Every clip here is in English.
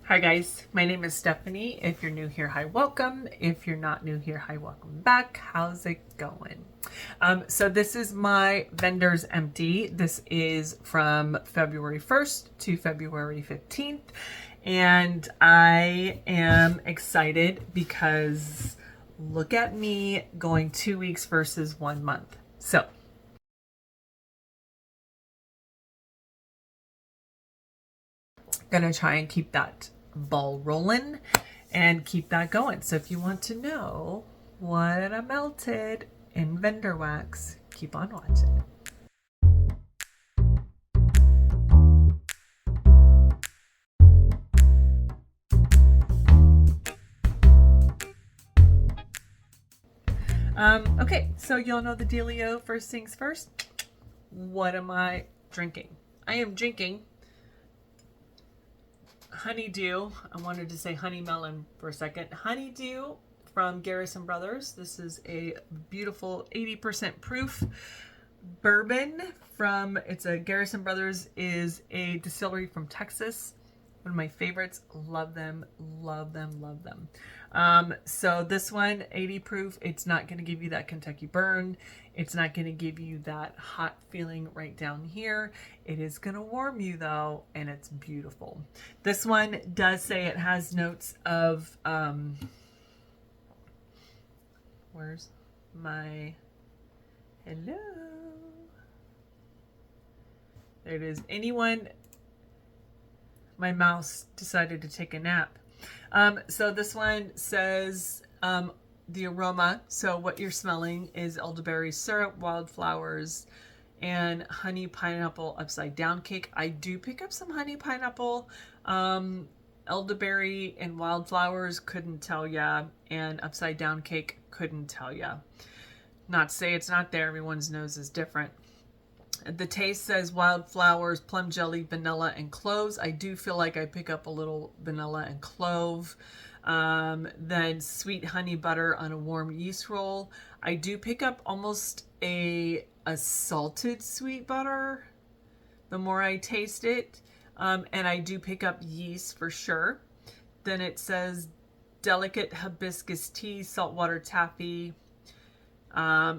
Hi guys, my name is Stephanie. If you're new here, hi, welcome. If you're not new here, hi, welcome back. How's it going? So this is my vendor's empty. This is from February 1st to February 15th. And I am excited because look at me going 2 weeks versus 1 month. So gonna try and keep that ball rolling and keep that going. So if you want to know what I melted in vendor wax, keep on watching. Okay, so y'all know the dealio. First things first, what am I drinking? I am drinking Honeydew. I wanted to say honey melon for a second. Honeydew from Garrison Brothers. This is a beautiful 80% proof bourbon from, it's a Garrison Brothers is a distillery from Texas. One of my favorites. Love them, love them, love them. So this one, 80 proof, it's not going to give you that Kentucky burn. It's not going to give you that hot feeling right down here. It is going to warm you though, and it's beautiful. This one does say it has notes of, where's my, hello? There it is. Anyone, my mouse decided to take a nap. So this one says the aroma. So what you're smelling is elderberry syrup, wildflowers, and honey pineapple upside down cake. I do pick up some honey pineapple. Elderberry and wildflowers, couldn't tell ya. And upside down cake, couldn't tell ya. Not to say it's not there. Everyone's nose is different. The taste says wildflowers, plum jelly, vanilla, and cloves. I do feel like I pick up a little vanilla and clove. Then sweet honey butter on a warm yeast roll. I do pick up almost a salted sweet butter the more I taste it. And I do pick up yeast for sure. Then it says delicate hibiscus tea, saltwater taffy,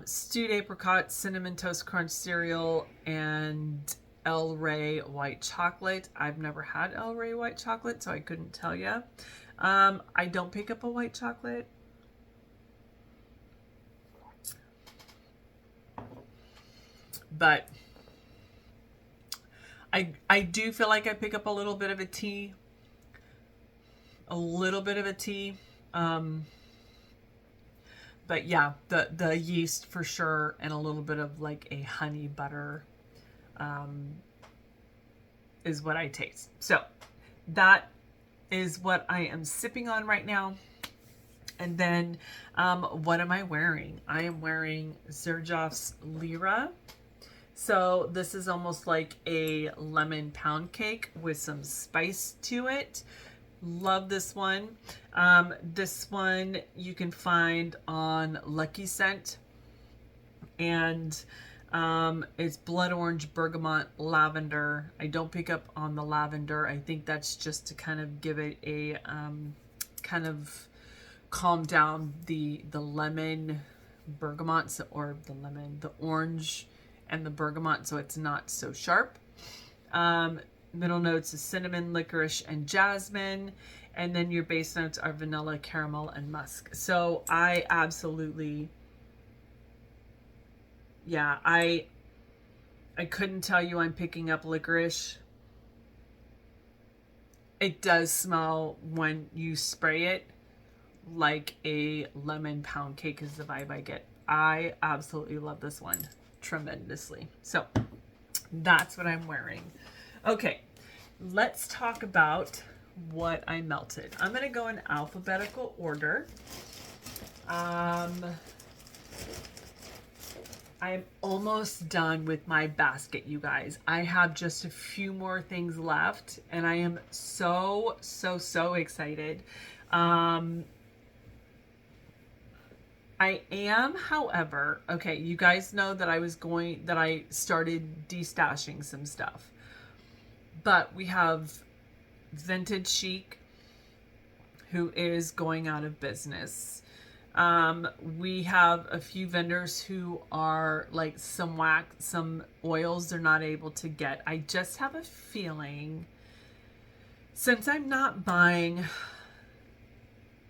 stewed apricot, cinnamon toast crunch cereal, and El Rey white chocolate. I've never had El Rey white chocolate, so I couldn't tell you. I don't pick up a white chocolate. But I do feel like I pick up a little bit of a tea. A little bit of a tea. But yeah, the yeast for sure, and a little bit of like a honey butter is what I taste. So that is what I am sipping on right now. And then what am I wearing? I am wearing Xerjoff's Lyra. So this is almost like a lemon pound cake with some spice to it. Love this one. This one you can find on Lucky Scent, and it's blood orange, bergamot, lavender. I don't pick up on the lavender. I think that's just to kind of give it a kind of calm down the lemon bergamot, or the orange and the bergamot, so it's not so sharp. Middle notes is cinnamon, licorice, and jasmine. And then your base notes are vanilla, caramel, and musk. So I absolutely, yeah, I couldn't tell you I'm picking up licorice. It does smell, when you spray it, like a lemon pound cake is the vibe I get. I absolutely love this one tremendously. So that's what I'm wearing. Okay, let's talk about what I melted. I'm going to go in alphabetical order. I'm almost done with my basket, you guys. I have just a few more things left, and I am so excited. I am, however, okay, you guys know that I started destashing some stuff. But we have Vintage Chic, who is going out of business. We have a few vendors who are like some wax, some oils they're not able to get. I just have a feeling, since I'm not buying,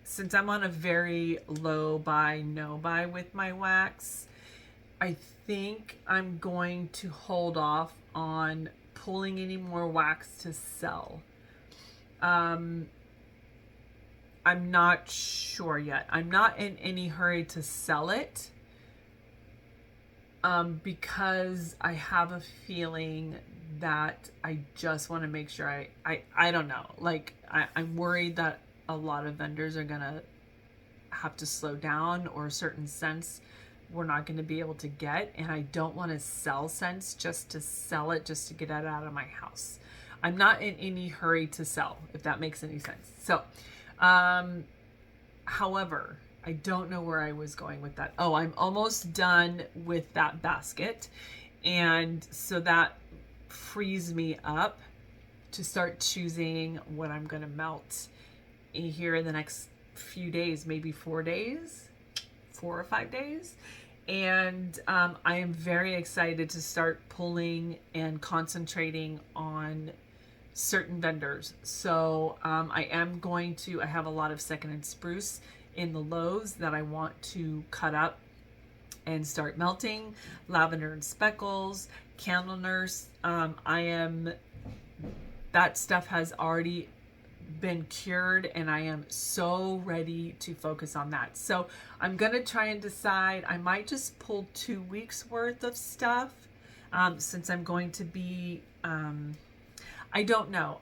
since I'm on a very low buy, no buy with my wax, I think I'm going to hold off on pulling any more wax to sell. I'm not sure yet. I'm not in any hurry to sell it, because I have a feeling that I just want to make sure I don't know. Like, I'm worried that a lot of vendors are going to have to slow down, or certain scents we're not going to be able to get. And I don't want to sell scents just to sell it, just to get it out of my house. I'm not in any hurry to sell, if that makes any sense. So, however, I don't know where I was going with that. Oh, I'm almost done with that basket. And so that frees me up to start choosing what I'm going to melt here in the next few days, maybe 4 days, 4 or 5 days. And I am very excited to start pulling and concentrating on certain vendors. So I am going to, I have a lot of second and spruce in the loaves that I want to cut up and start melting. Lavender and speckles, candle nurse. That stuff has already been cured, and I am so ready to focus on that. So I'm gonna try and decide. I might just pull 2 weeks worth of stuff, since I'm going to be I don't know.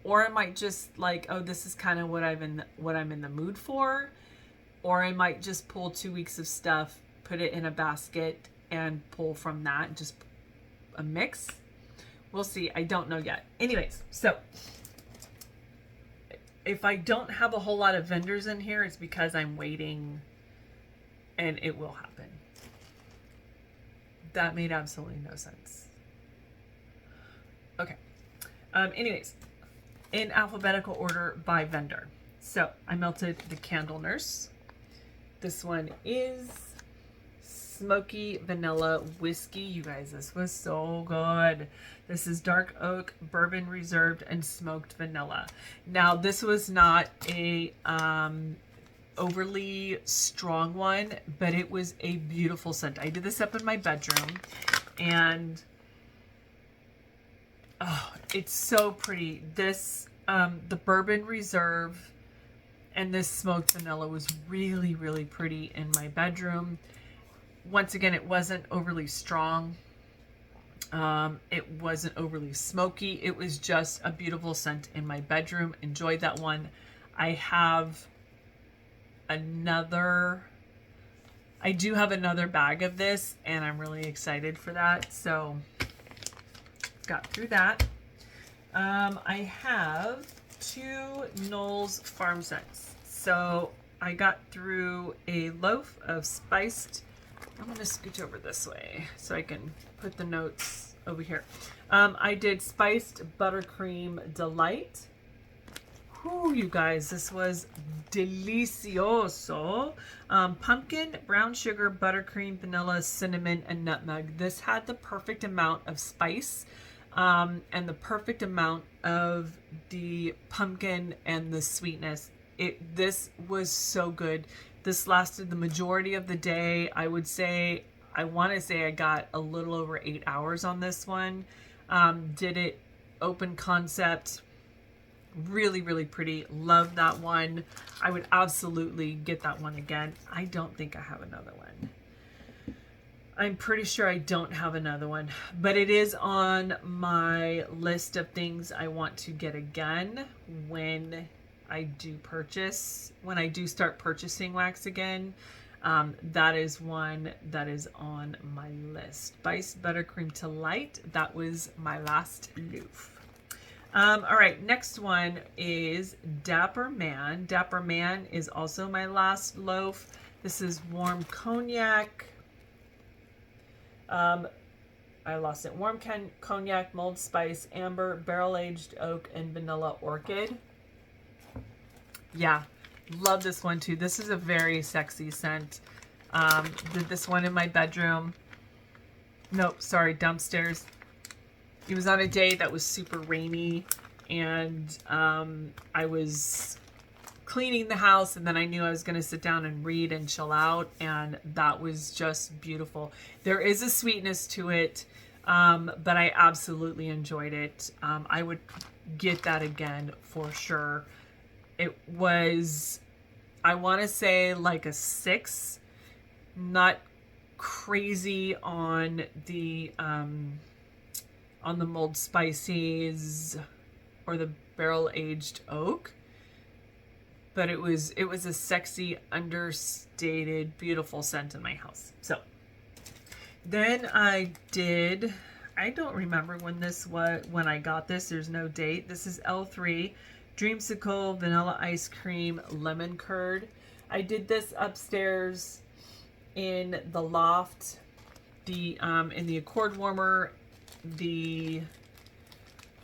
Or I might just like, oh, this is kind of what I'm in the mood for. Or I might just pull 2 weeks of stuff, put it in a basket, and pull from that, just a mix. We'll see. I don't know yet. Anyways, so if I don't have a whole lot of vendors in here, it's because I'm waiting, and it will happen. That made absolutely no sense. Okay. Anyways, in alphabetical order by vendor. So I melted the Candle Nurse. This one is Smoky Vanilla Whiskey. You guys, this was so good. This is dark oak, bourbon reserved, and smoked vanilla. Now, this was not a overly strong one, but it was a beautiful scent. I did this up in my bedroom, and oh, it's so pretty. This, the bourbon reserve and this smoked vanilla was really, really pretty in my bedroom. Once again, it wasn't overly strong. It wasn't overly smoky. It was just a beautiful scent in my bedroom. Enjoyed that one. I do have another bag of this, and I'm really excited for that. So got through that. I have 2 Knoll's Farm Scents. So I got through a loaf of spiced. I'm going to scooch over this way so I can put the notes over here. I did spiced buttercream delight. Whew, you guys, this was delicioso. Pumpkin, brown sugar, buttercream, vanilla, cinnamon, and nutmeg. This had the perfect amount of spice, and the perfect amount of the pumpkin and the sweetness. This was so good. This lasted the majority of the day. I want to say I got a little over 8 hours on this one. Did it open concept. Really, really pretty. Love that one. I would absolutely get that one again. I don't think I have another one. I'm pretty sure I don't have another one, but it is on my list of things I want to get again when I do start purchasing wax again. That is one that is on my list. Spiced buttercream to light. That was my last loaf. All right, next one is Dapper Man. Dapper Man is also my last loaf. This is warm cognac. I lost it. Warm cognac, mulled spice, amber, barrel-aged oak, and vanilla orchid. Yeah, Love this one too. This is a very sexy scent. Did this one in my bedroom. Nope, sorry, downstairs. It was on a day that was super rainy, and I was cleaning the house, and then I knew I was going to sit down and read and chill out, and that was just beautiful. There is a sweetness to it, but I absolutely enjoyed it. I would get that again for sure. It was, I want to say like a 6, not crazy on the mulled spices or the barrel aged oak, but it was a sexy, understated, beautiful scent in my house. So then I don't remember when I got this. There's no date. This is L3 Dreamsicle Vanilla Ice Cream Lemon Curd. I did this upstairs in the loft, in the Accord warmer.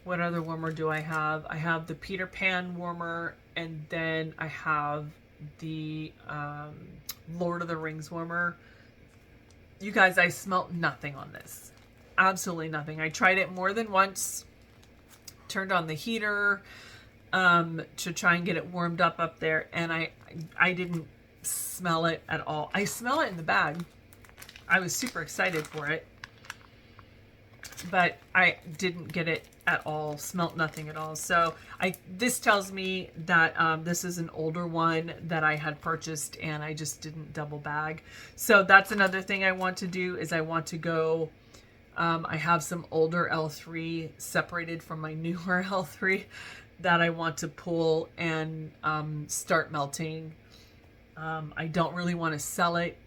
What other warmer do I have? I have the Peter Pan warmer, and then I have the Lord of the Rings warmer. You guys, I smelt nothing on this. Absolutely nothing. I tried it more than once. Turned on the heater to try and get it warmed up there, and I didn't smell it at all. I smell it in the bag. I was super excited for it, but I didn't get it at all. Smelt nothing at all. So this tells me that this is an older one that I had purchased, and I just didn't double bag. So that's another thing I want to do, is I want to go, I have some older L3 separated from my newer L3 that I want to pull and start melting. I don't really want to sell it.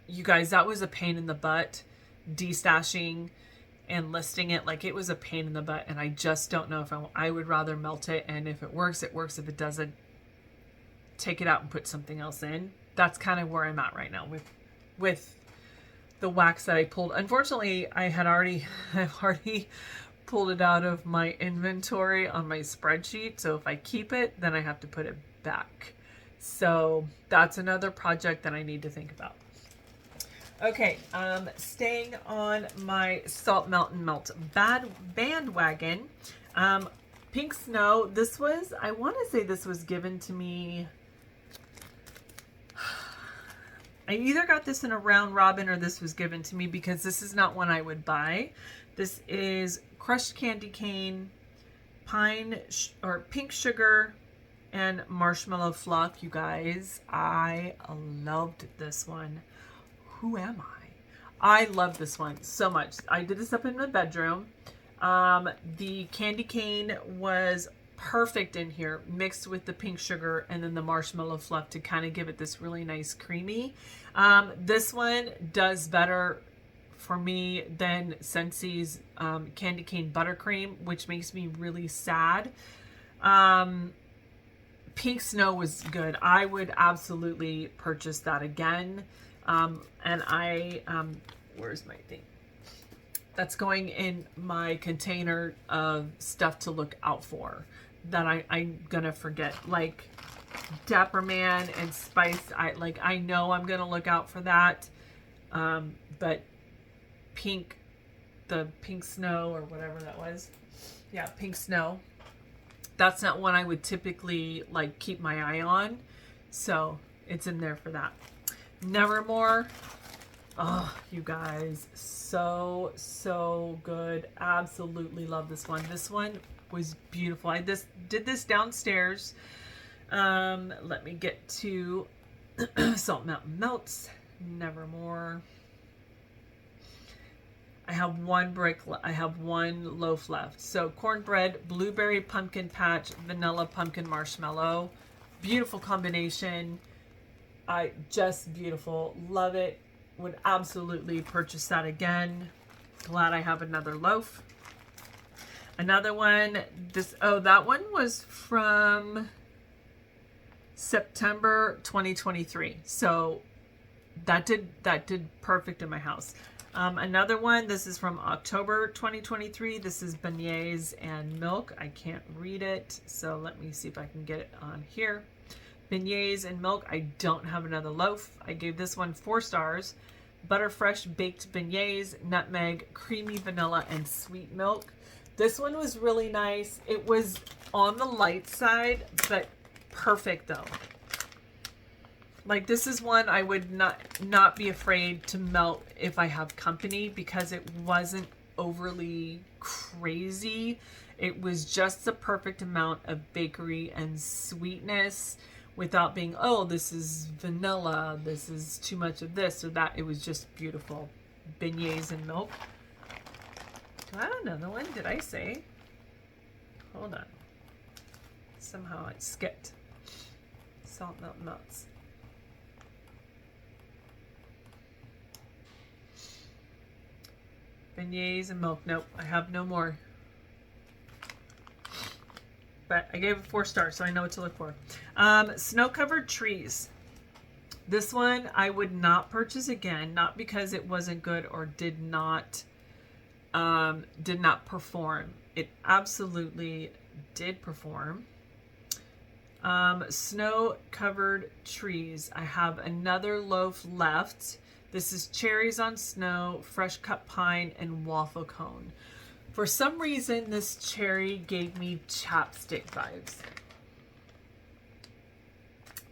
You guys, that was a pain in the butt, destashing and listing it. Like, it was a pain in the butt, and I just don't know if I would rather melt it, and if it works, it works. If it doesn't, take it out and put something else in. That's kind of where I'm at right now with the wax that I pulled. Unfortunately, I've already pulled it out of my inventory on my spreadsheet. So if I keep it, then I have to put it back. So that's another project that I need to think about. Okay, staying on my Salt Melt and Melt bandwagon. Pink Snow. This was, I want to say this was given to me. I either got this in a round robin or this was given to me, because this is not one I would buy. This is crushed candy cane, pink sugar, and marshmallow fluff. You guys, I loved this one. Who am I? I love this one so much. I did this up in my bedroom. The candy cane was perfect in here, mixed with the pink sugar and then the marshmallow fluff to kind of give it this really nice creamy. This one does better for me than Scentsy's candy cane buttercream, which makes me really sad. Pink Snow was good. I would absolutely purchase that again. And where's my thing? That's going in my container of stuff to look out for that I'm gonna forget, like Dapper Man and Spice. I know I'm gonna look out for that. But the Pink Snow, or whatever that was. Yeah, Pink Snow. That's not one I would typically like keep my eye on. So it's in there for that. Nevermore. Oh, you guys, so good. Absolutely love this one. This one was beautiful. I did this downstairs. Let me get to Salt Mountain Melts. Nevermore. I have one loaf left. So cornbread, blueberry pumpkin patch, vanilla pumpkin marshmallow. Beautiful combination. Just beautiful. Love it. Would absolutely purchase that again. Glad I have another loaf. Another one. That one was from September 2023. So that did perfect in my house. Another one. This is from October 2023. This is Beignetes and Milk. I can't read it, so let me see if I can get it on here. Beignets and Milk. I don't have another loaf. I gave this one 4 stars. Butterfresh baked beignets, nutmeg, creamy vanilla, and sweet milk. This one was really nice. It was on the light side, but perfect though. Like, this is one I would not be afraid to melt if I have company, because it wasn't overly crazy. It was just the perfect amount of bakery and sweetness without being, oh, this is vanilla, this is too much of this or that. It was just beautiful. Beignets and Milk. Do I have another one? Did I say? Hold on. Somehow it skipped. Salt melt nuts. Beignets and Milk. Nope, I have no more. But I gave it 4 stars, so I know what to look for. Snow-Covered Trees. This one I would not purchase again, not because it wasn't good or did not perform. It absolutely did perform. Snow-Covered Trees. I have another loaf left. This is cherries on snow, fresh cut pine, and waffle cone. For some reason, this cherry gave me chapstick vibes.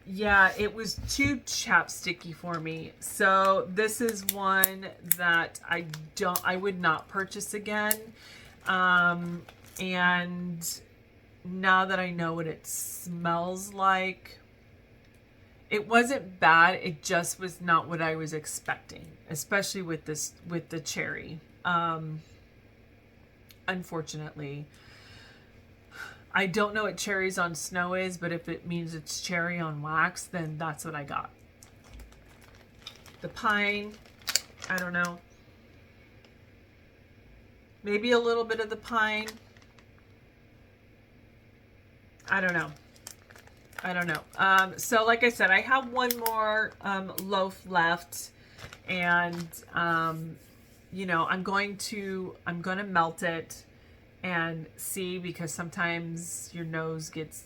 Yeah, it was too chapsticky for me. So this is one that I would not purchase again. And now that I know what it smells like, it wasn't bad. It just was not what I was expecting, especially with the cherry. Unfortunately, I don't know what cherries on snow is, but if it means it's cherry on wax, then that's what I got. The pine, I don't know. Maybe a little bit of the pine. I don't know. So like I said, I have one more loaf left, and you know, I'm going to melt it and see, because sometimes your nose gets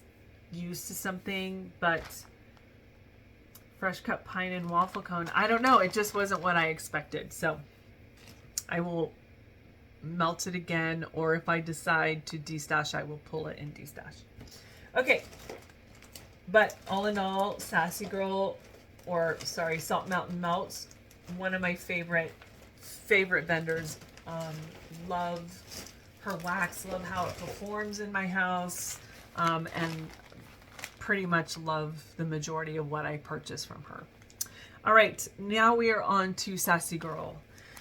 used to something. But fresh cut pine and waffle cone, I don't know, it just wasn't what I expected. So I will melt it again, or if I decide to destash, I will pull it and destash. Okay, but all in all, Sassy Girl, or sorry, Salt Mountain Melts, one of my favorite vendors. Love her wax, love how it performs in my house, and pretty much love the majority of what I purchase from her. All right, now we are on to Sassy Girl.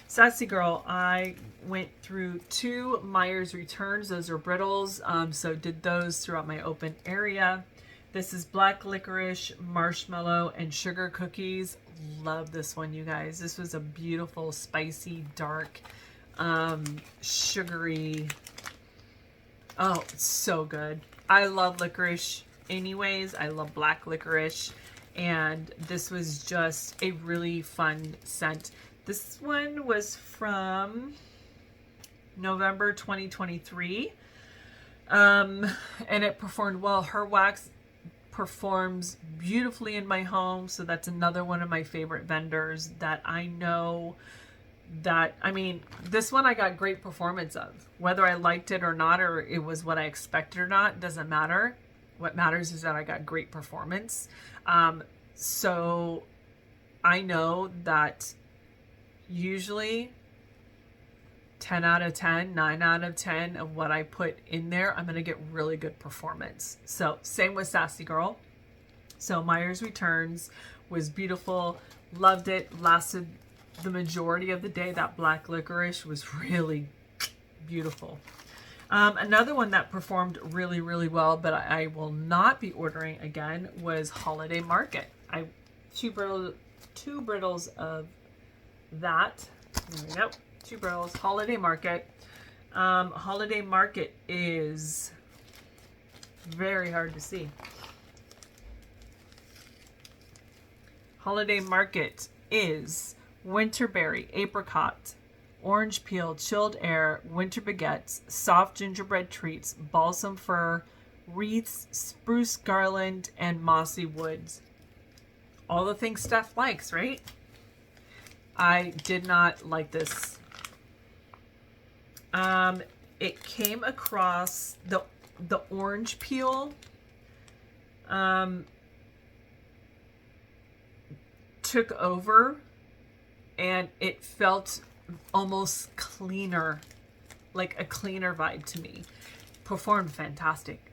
Sassy Girl, I went through 2 Myers returns. Those are Brittles, so did those throughout my open area. This is black licorice, marshmallow, and sugar cookies. Love this one, you guys. This was a beautiful, spicy, dark, sugary. Oh, it's so good. I love licorice anyways. I love black licorice, and this was just a really fun scent. This one was from November 2023, and it performed well. Her wax performs beautifully in my home, so that's another one of my favorite vendors that I know that, I mean, this one I got great performance of. Whether I liked it or not, or it was what I expected or not, doesn't matter. What matters is that I got great performance. So I know that usually 10 out of 10, 9 out of 10 of what I put in there, I'm going to get really good performance. So same with Sassy Girl. So Myers Returns was beautiful. Loved it. Lasted the majority of the day. That black licorice was really beautiful. Another one that performed really, really well, but I will not be ordering again, was Holiday Market. Two brittles of that. There we go. 2 brittles. Holiday Market. Holiday Market is very hard to see. Holiday Market is winterberry, apricot, orange peel, chilled air, winter baguettes, soft gingerbread treats, balsam fir, wreaths, spruce garland, and mossy woods. All the things Steph likes, right? I did not like this. It came across the orange peel. Took over, and it felt almost cleaner, like a cleaner vibe to me. Performed fantastic.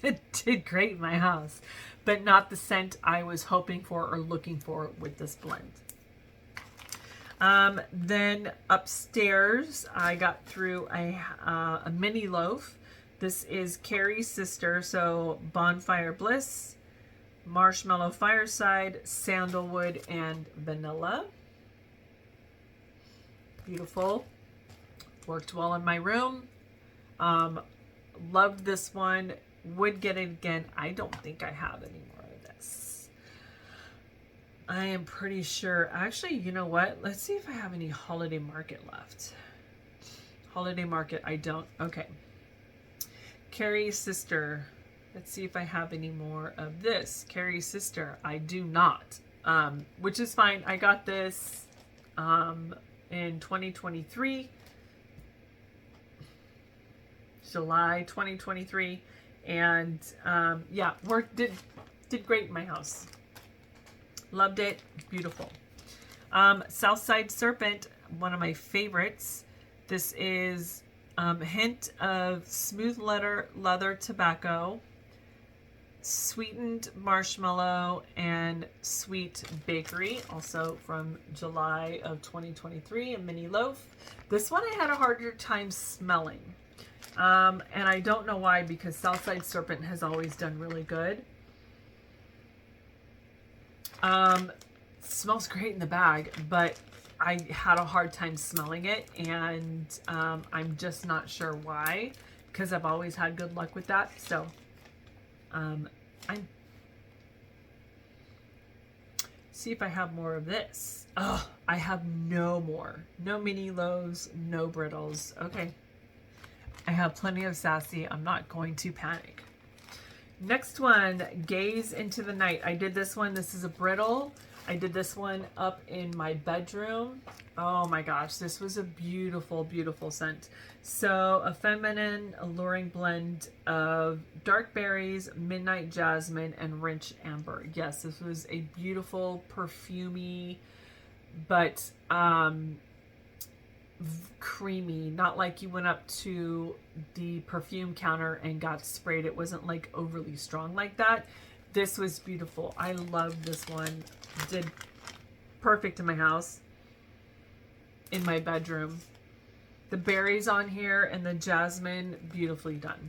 It did great in my house, but not the scent I was hoping for or looking for with this blend. Then upstairs, I got through a mini loaf. This is Carrie's Sister, so Bonfire Bliss, Marshmallow Fireside, Sandalwood, and Vanilla. Beautiful. Worked well in my room. Loved this one. Would get it again. I don't think I have any more of this. I am pretty sure. Actually, you know what? Let's see if I have any Holiday Market left. Holiday Market, I don't. Okay. Carrie's Sister. Let's see if I have any more of this. Carrie's Sister. I do not. Which is fine. I got this in 2023. July 2023. And yeah, did great in my house. Loved it. Beautiful. Southside Serpent, one of my favorites. This is hint of smooth leather tobacco, sweetened marshmallow, and sweet bakery. Also from July of 2023, a mini loaf. This one I had a harder time smelling. And I don't know why, because Southside Serpent has always done really good. Smells great in the bag, but I had a hard time smelling it, and I'm just not sure why, because I've always had good luck with that. So see if I have more of this. Oh, I have no more. No mini loaves, no brittles. Okay. I have plenty of Sassy. I'm not going to panic. Next one, Gaze into the Night. I did this one. This is a brittle. I did this one up in my bedroom. Oh my gosh, this was a beautiful, beautiful scent. So a feminine, alluring blend of dark berries, midnight jasmine, and rich amber. Yes, this was a beautiful, perfumey, but creamy. Not like you went up to the perfume counter and got sprayed. It wasn't like overly strong like that. This was beautiful. I love this one. Did perfect in my house, in my bedroom. The berries on here and the jasmine, beautifully done.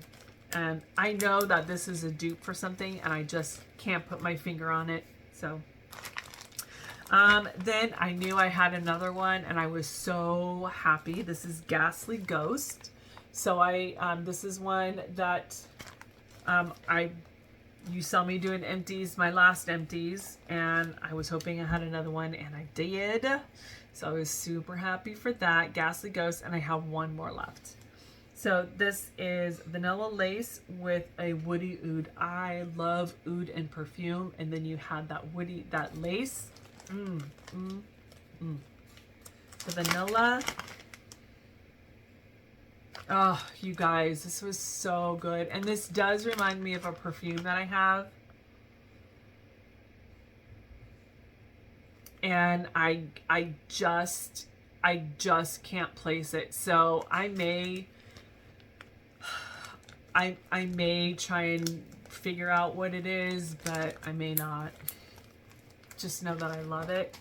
And I know that this is a dupe for something, and I just can't put my finger on it. So then I knew I had another one, and I was so happy. This is Ghastly Ghost. So this is one that you saw me doing empties, my last empties, and I was hoping I had another one, and I did. So I was super happy for that. Ghastly Ghost, and I have one more left. So this is Vanilla Lace with a woody oud. I love oud and perfume, and then you had that woody, that lace. The vanilla. Oh, you guys, this was so good. And this does remind me of a perfume that I have. And I just can't place it. So I may try and figure out what it is, but I may not. Just know that I love it.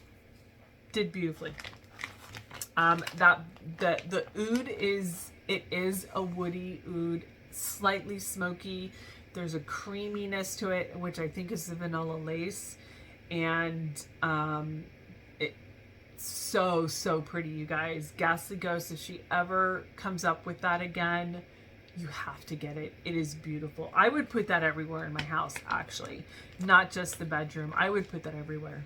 Did beautifully. The oud is, it is a woody oud, slightly smoky. There's a creaminess to it, which I think is the vanilla lace, and it's so pretty, you guys. Ghastly Ghost, if she ever comes up with that again, you have to get it. It is beautiful. I would put that everywhere in my house, actually, not just the bedroom. I would put that everywhere.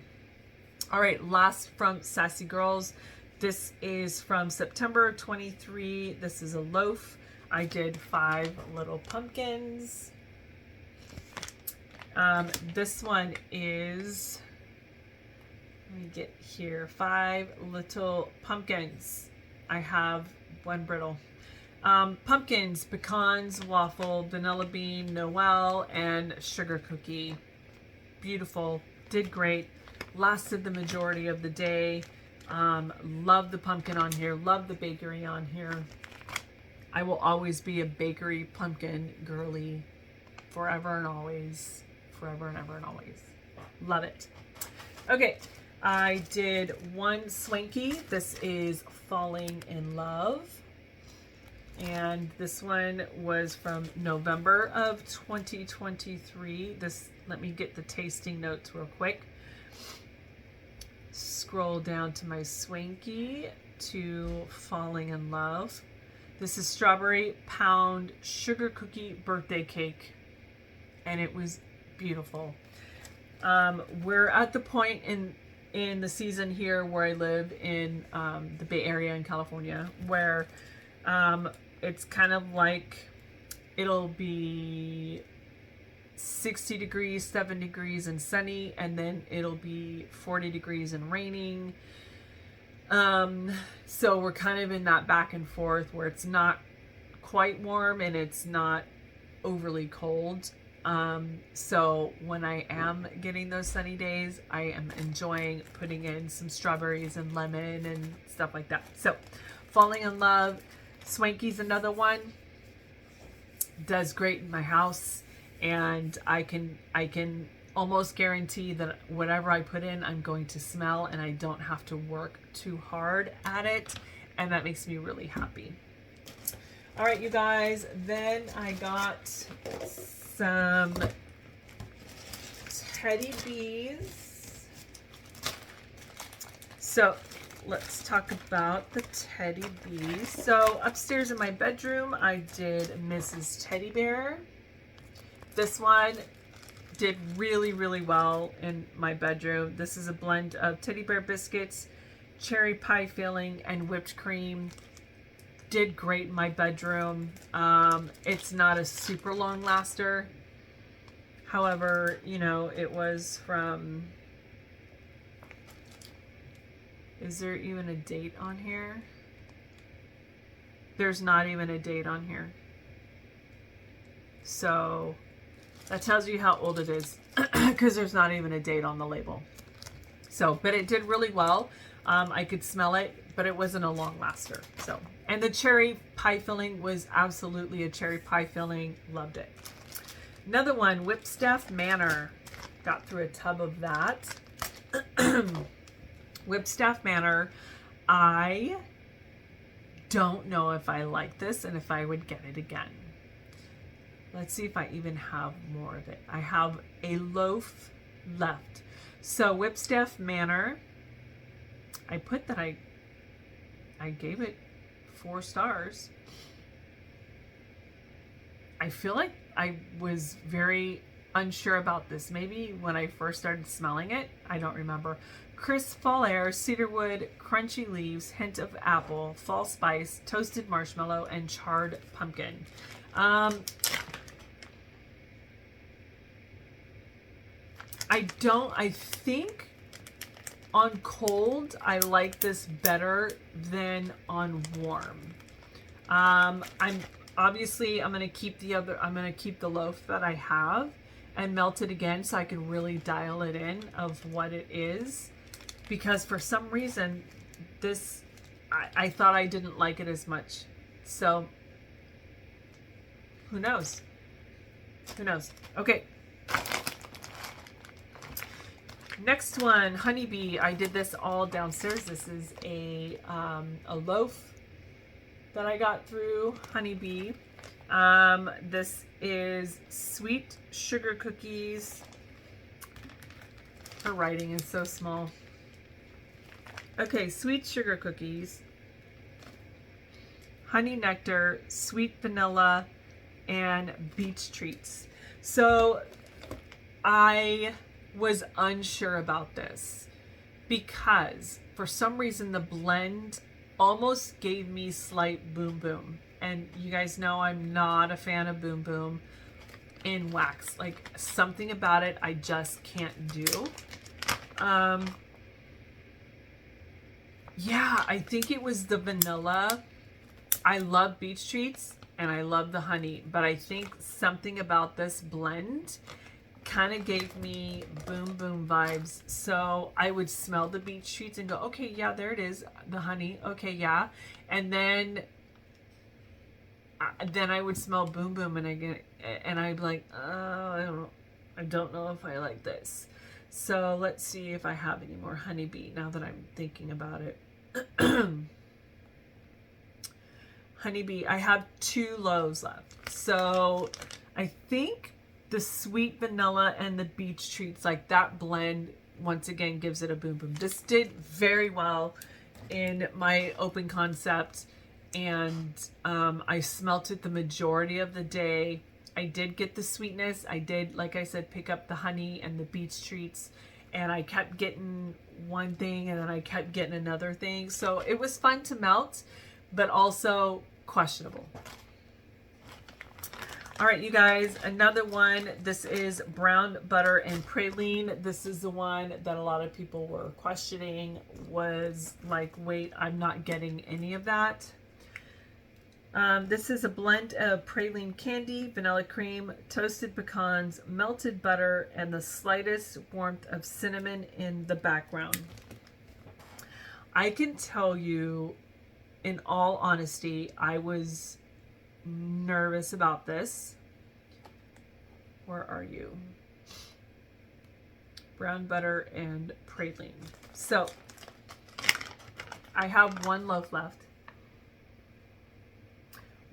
All right, last from Sassy Girls. This is from September 23. This is a loaf. I did 5 little pumpkins. This one is, let me get here, 5 little pumpkins. I have 1 brittle. Pumpkins, pecans, waffle, vanilla bean, Noel, and sugar cookie. Beautiful. Did great. Lasted the majority of the day. Love the pumpkin on here. Love the bakery on here. I will always be a bakery pumpkin girly forever and always. Forever and ever and always. Love it. Okay. I did 1 swanky. This is Falling in Love. And this one was from November of 2023. Let me get the tasting notes real quick. Scroll down to my swanky to Falling in Love. This is strawberry pound sugar cookie birthday cake, and it was beautiful. We're at the point in the season here where I live in the Bay Area in California, where it's kind of like it'll be 60 degrees, 7 degrees and sunny, and then it'll be 40 degrees and raining. So we're kind of in that back and forth where it's not quite warm and it's not overly cold. So when I am getting those sunny days, I am enjoying putting in some strawberries and lemon and stuff like that. So Falling in Love, Swanky's another one. Does great in my house, and I can almost guarantee that whatever I put in, I'm going to smell, and I don't have to work too hard at it, and that makes me really happy. All right, you guys, then I got some teddy bees. So let's talk about the teddy bees. So upstairs in my bedroom, I did Mrs. Teddy Bear. This one did really, really well in my bedroom. This is a blend of teddy bear biscuits, cherry pie filling, and whipped cream. Did great in my bedroom. It's not a super long laster. However, you know, it was from... Is there even a date on here? There's not even a date on here. So that tells you how old it is, because there's not even a date on the label. So, but it did really well. I could smell it, but it wasn't a long laster. So, and the cherry pie filling was absolutely a cherry pie filling. Loved it. Another one, Whipstaff Manor. Got through a tub of that. Whipstaff Manor. I don't know if I like this and if I would get it again. Let's see if I even have more of it. I have a loaf left. So Whipstaff Manor, I put that I gave it 4 stars. I feel like I was very unsure about this. Maybe when I first started smelling it, I don't remember. Crisp fall air, cedarwood, crunchy leaves, hint of apple, fall spice, toasted marshmallow, and charred pumpkin. I think on cold, I like this better than on warm. I'm gonna keep the loaf that I have and melt it again so I can really dial it in of what it is, because for some reason this, I thought I didn't like it as much. So who knows? Who knows? Okay. Next one, Honeybee. I did this all downstairs. This is a loaf that I got through Honeybee. This is sweet sugar cookies. Her writing is so small. Okay, sweet sugar cookies, honey nectar, sweet vanilla, and beach treats. So I was unsure about this because for some reason the blend almost gave me slight boom boom, and you guys know I'm not a fan of boom boom. in wax. Like something about it I just can't do. Yeah, I think it was the vanilla. I love beach treats and I love the honey, but I think something about this blend kind of gave me boom boom vibes. So I would smell the beach treats and go, okay, yeah, there it is, the honey. Okay, yeah. And then I would smell boom boom and I'd be like, oh, I don't know if I like this. So let's see if I have any more Honeybee now that I'm thinking about it. Honeybee, I have 2 loaves left. So I think the sweet vanilla and the beach treats, like that blend, once again, gives it a boom boom. This did very well in my open concept, and I smelt it the majority of the day. I did get the sweetness. I did, like I said, pick up the honey and the beach treats, and I kept getting one thing and then I kept getting another thing. So it was fun to melt, but also questionable. All right, you guys, another one. This is brown butter and praline. This is the one that a lot of people were questioning, was like, wait, I'm not getting any of that. This is a blend of praline candy, vanilla cream, toasted pecans, melted butter, and the slightest warmth of cinnamon in the background. I can tell you, in all honesty, I was nervous about this. Where are you? Brown butter and praline. So I have 1 loaf left.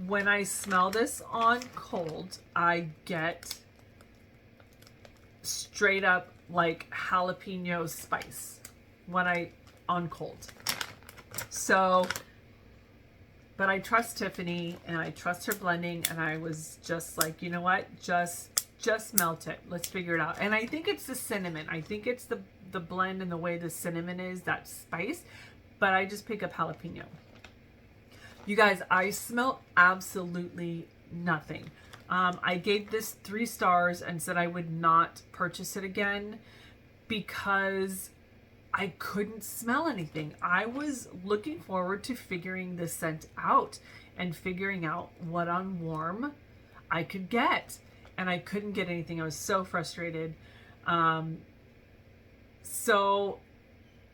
When I smell this on cold, I get straight up like jalapeno spice on cold. So, but I trust Tiffany and I trust her blending, and I was just like, you know what? Just melt it. Let's figure it out. And I think it's the cinnamon. I think it's the blend and the way the cinnamon is, that spice, but I just pick up jalapeno. You guys, I smell absolutely nothing. I gave this 3 stars and said I would not purchase it again because I couldn't smell anything. I was looking forward to figuring this scent out and figuring out what on warm I could get. And I couldn't get anything. I was so frustrated. So,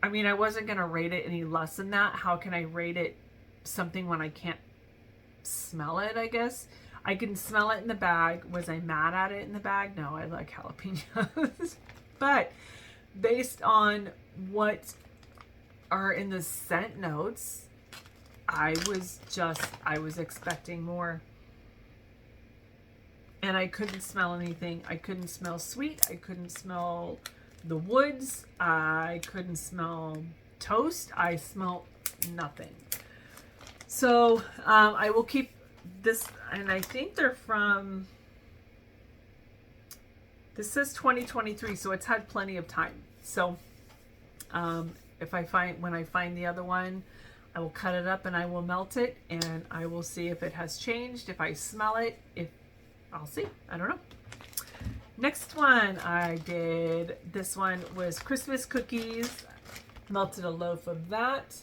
I mean, I wasn't going to rate it any less than that. How can I rate it something when I can't smell it, I guess? I can smell it in the bag. Was I mad at it in the bag? No, I like jalapenos. But based on what are in the scent notes, I was expecting more. And I couldn't smell anything. I couldn't smell sweet. I couldn't smell the woods. I couldn't smell toast. I smelled nothing. So I will keep this, and I think they're from, this says 2023, so it's had plenty of time. So when I find the other one, I will cut it up and I will melt it, and I will see if it has changed, if I smell it, I'll see. I don't know. Next one I did, this one was Christmas cookies. Melted a loaf of that.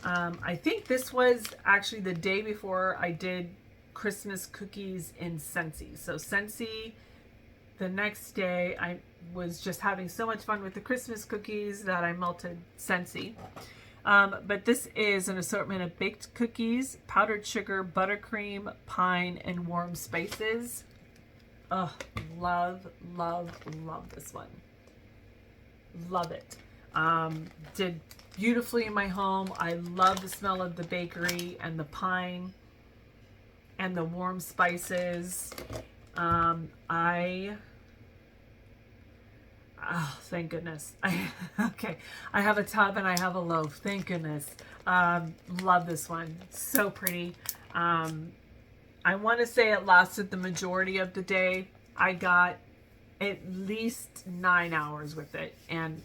I think this was actually the day before I did Christmas cookies in Scentsy. So Scentsy, the next day, I was just having so much fun with the Christmas cookies that I melted Scentsy. But this is an assortment of baked cookies, powdered sugar, buttercream, pine, and warm spices. Oh, love, love, love this one. Love it. Did beautifully in my home. I love the smell of the bakery and the pine and the warm spices. Oh, thank goodness. Okay. I have a tub and I have a loaf. Thank goodness. Love this one. So pretty. I want to say it lasted the majority of the day. I got at least 9 hours with it and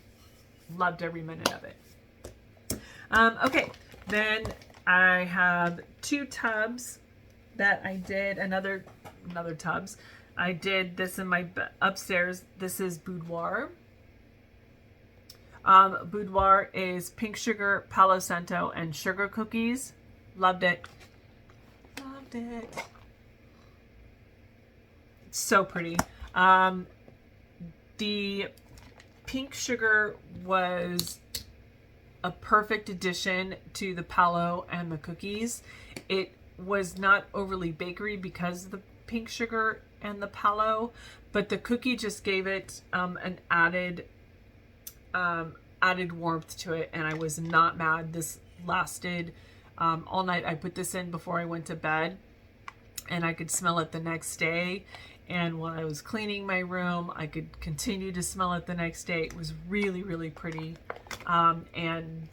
loved every minute of it. Okay. Then I have 2 tubs that I did, another tubs I did this in my upstairs. This is Boudoir. Boudoir is pink sugar, Palo Santo, and sugar cookies. Loved it. Loved it. It's so pretty. The pink sugar was a perfect addition to the Palo and the cookies. It was not overly bakery because of the pink sugar and the Palo, but the cookie just gave it an added warmth to it, and I was not mad. This lasted all night. I put this in before I went to bed, and I could smell it the next day. And while I was cleaning my room, I could continue to smell it the next day. It was really, really pretty. And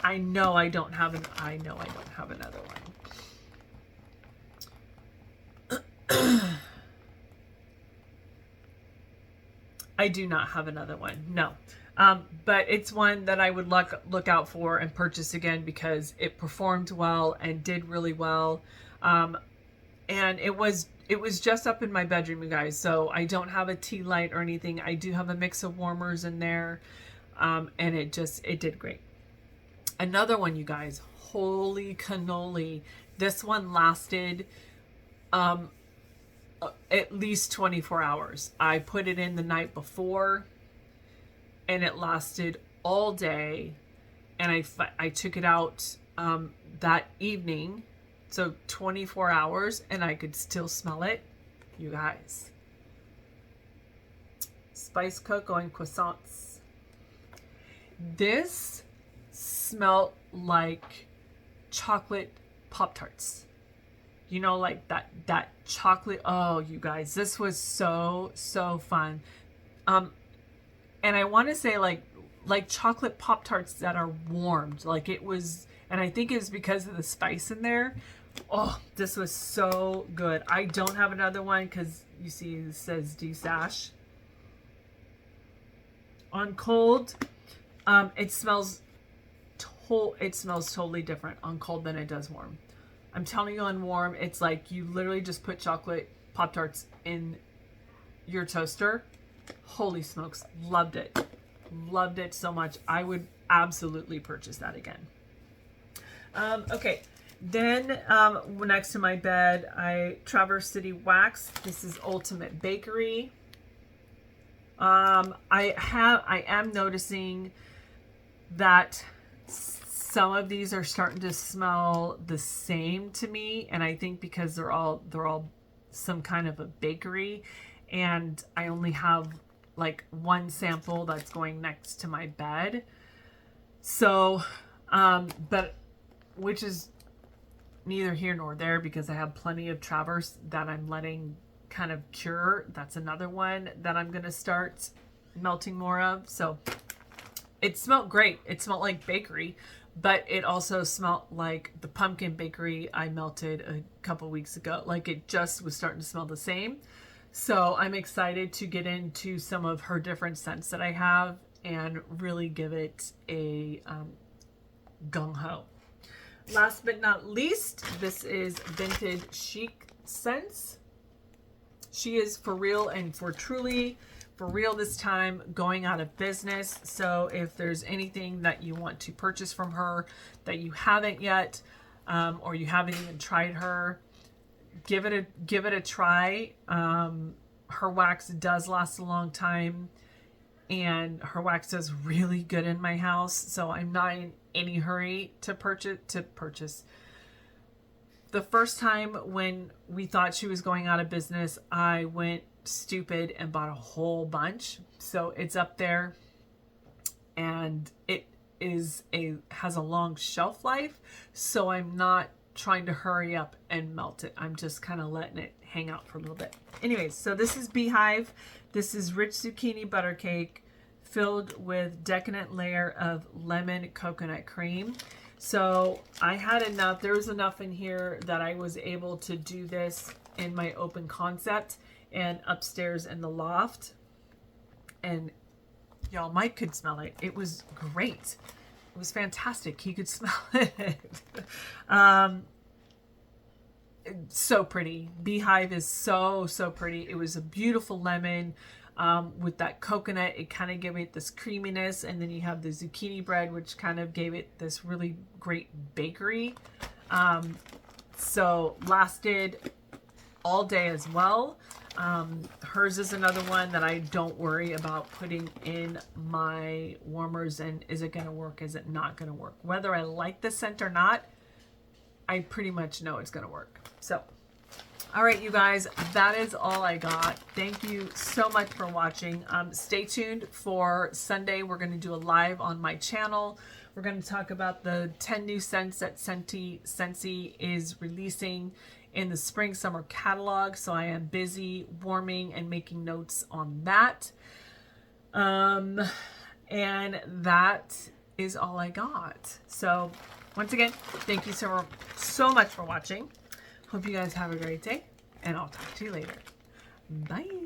I know I don't have another one. I do not have another one. No. But it's one that I would look out for and purchase again because it performed well and did really well. And it was just up in my bedroom, you guys. So I don't have a tea light or anything. I do have a mix of warmers in there. And it did great. Another one, you guys. Holy cannoli. This one lasted at least 24 hours. I put it in the night before and it lasted all day. And I took it out that evening. So 24 hours and I could still smell it. You guys. Spice Cocoa and Croissants. This smelled like chocolate Pop-Tarts. You know, like that chocolate. Oh, you guys, this was so fun. And I want to say like chocolate Pop-Tarts that are warmed. Like it was, and I think it was because of the spice in there. Oh, this was so good. I don't have another one because you see it says desash. On cold, it smells totally different on cold than it does warm. I'm telling you, on warm, it's like you literally just put chocolate Pop-Tarts in your toaster. Holy smokes. Loved it. Loved it so much. I would absolutely purchase that again. Okay. Then next to my bed, Traverse City Wax. This is Ultimate Bakery. I am noticing that some of these are starting to smell the same to me, and I think because they're all some kind of a bakery, and I only have like one sample that's going next to my bed. So, but which is neither here nor there because I have plenty of Traverse that I'm letting kind of cure. That's another one that I'm going to start melting more of. So it smelled great. It smelled like bakery, but it also smelled like the pumpkin bakery I melted a couple weeks ago. Like it just was starting to smell the same. So I'm excited to get into some of her different scents that I have and really give it a gung-ho. Last but not least, this is Vintage Chic Scents. She is for real and for truly for real this time, going out of business. So if there's anything that you want to purchase from her that you haven't yet, or you haven't even tried her, give it a try. Her wax does last a long time, and her wax does really good in my house. So I'm not in any hurry to purchase. The first time when we thought she was going out of business, I went stupid and bought a whole bunch. So it's up there, and it has a long shelf life. So I'm not trying to hurry up and melt it. I'm just kind of letting it hang out for a little bit. Anyways, so this is Beehive. This is rich zucchini butter cake filled with decadent layer of lemon coconut cream. So I had enough. There was enough in here that I was able to do this in my open concept and upstairs in the loft. And y'all, Mike could smell it. It was great. It was fantastic. He could smell it. so pretty. Beehive is so pretty. It was a beautiful lemon with that coconut. It kind of gave it this creaminess, and then you have the zucchini bread, which kind of gave it this really great bakery. So lasted all day as well. Hers is another one that I don't worry about putting in my warmers and is it going to work, is it not going to work. Whether I like the scent or not, I pretty much know it's going to work. So, all right, you guys, that is all I got. Thank you so much for watching. Stay tuned for Sunday. We're going to do a live on my channel. We're going to talk about the 10 new scents that Scentsy is releasing in the spring summer catalog. So I am busy warming and making notes on that. And that is all I got. So once again, thank you so much for watching. Hope you guys have a great day, and I'll talk to you later. Bye.